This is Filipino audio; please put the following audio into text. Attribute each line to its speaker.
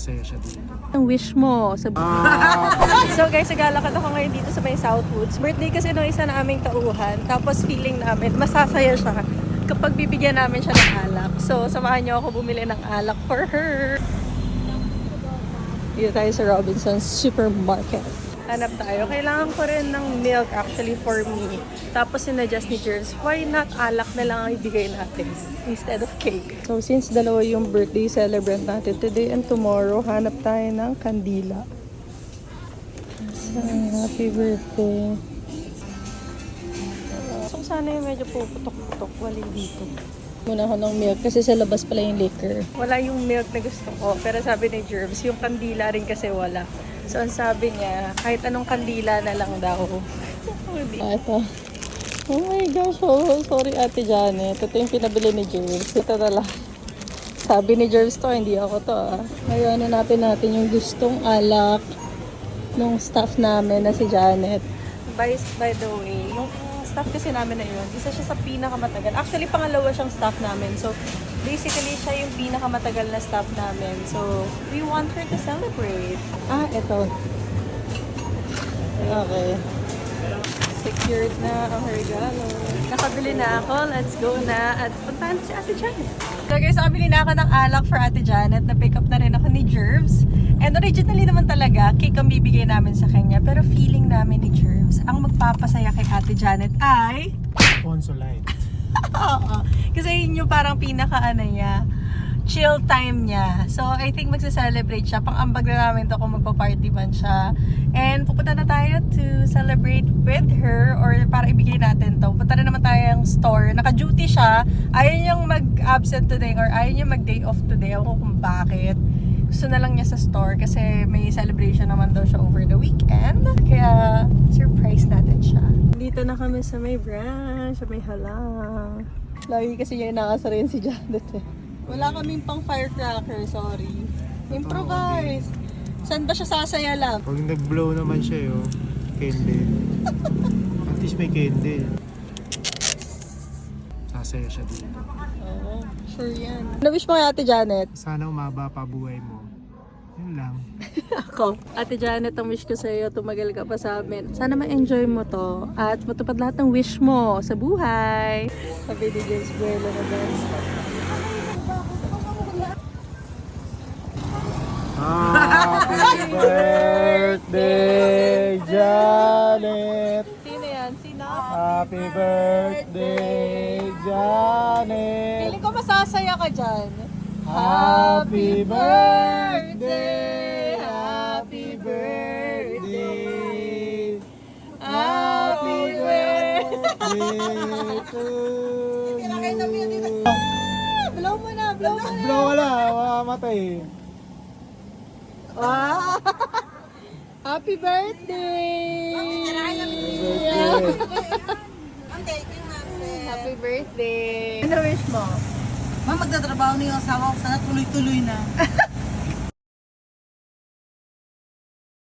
Speaker 1: Masaya siya dito.
Speaker 2: Ang wish mo sa So guys, naglalakad ako ngayon dito sa may Southwoods. Birthday kasi nung isa na aming tauhan. Tapos feeling namin, masasaya siya kapag bibigyan namin siya ng alak. So, samahan niyo ako bumili ng alak for her. Dito tayo sa Robinson's Supermarket. Hanap tayo. Kailangan ko rin ng milk actually for me. Tapos sinadjust ni Jerz, why not alak na lang ang ibigay natin instead of cake? So since dalawa yung birthday celebrant natin today and tomorrow, hanap tayo ng kandila. So, happy birthday. So sana yung medyo puputok-putok, wali dito. Muna ako ng milk kasi sa labas pala yung liquor. Wala yung milk na gusto ko. Pero sabi ni Jerz, yung kandila rin kasi wala. So, ang sabi niya, kahit anong kandila na lang daw. Ito. Oh my gosh, oh, sorry Ate Janet. Ito yung pinabili ni Jerz. Ito na lang. Sabi ni Jerz to, hindi ako to Ngayon, hanapin natin yung gustong alak nung staff namin na si Janet. By the way, yung staff kasi namin na yun, isa siya sa pinakamatagal. Actually, pangalawa siyang staff namin. So, basically, siya yung pinakamatagal na staff namin. So, we want her to celebrate. Ito. Okay. Secured na ang regalo. Nakabili na ako. Let's go na. At puntahan si Ate Janet. So guys, nakabili na ako ng alak for Ate Janet. Na-pick up na rin ako ni Jervs. And originally naman talaga, cake ang bibigay namin sa kanya. Pero feeling namin ni Jervs, ang magpapasaya kay Ate Janet ay...
Speaker 1: Consolite.
Speaker 2: Oo. Kasi yun yung parang pinaka-ano niya, chill time niya. So, I think magsa-celebrate siya. Pang-ambag na namin to kung magpa-party man siya. And pupunta na tayo to celebrate with her or para ibigay natin to. Punta na naman tayo yung store. Naka-duty siya. Ayaw niyang mag-absent today or ayaw niyang mag-day off today. Ako kung bakit. Gusto na lang niya sa store kasi may celebration naman daw siya over the weekend. Kaya, surprise natin siya. Dito na kami sa may branch, sa may halang. Lagi kasi niya nakasarayan si Janet Wala kaming pang firecracker, sorry. Improvise. Saan ba siya sasaya lang?
Speaker 1: Pag nag-blow naman siya candle. At least may candle. Sasaya siya dito.
Speaker 2: Oo, sure yan. Ano wish mo kay Ate Janet?
Speaker 1: Sana umaba pa buhay mo. Yun lang.
Speaker 2: Ako. Ate Janet, ang wish ko sa iyo, tumagal ka pa sa amin. Sana ma-enjoy mo to at matupad lahat ng wish mo sa buhay. Sabi ni James Buelo na guys.
Speaker 1: Happy birthday, Janet!
Speaker 2: Sino yan? Sino?
Speaker 1: Happy birthday, Janet!
Speaker 2: Feeling ko masasaya ka dyan.
Speaker 1: Happy birthday! Happy birthday! Happy birthday to you!
Speaker 2: Blow mo na, blow mo na.
Speaker 1: Blow wala, mamamatay.
Speaker 2: Wow! Happy birthday! Happy birthday! Ano wish mo?
Speaker 3: Magtatrabaho na yung asawa ko, sana tuloy-tuloy na.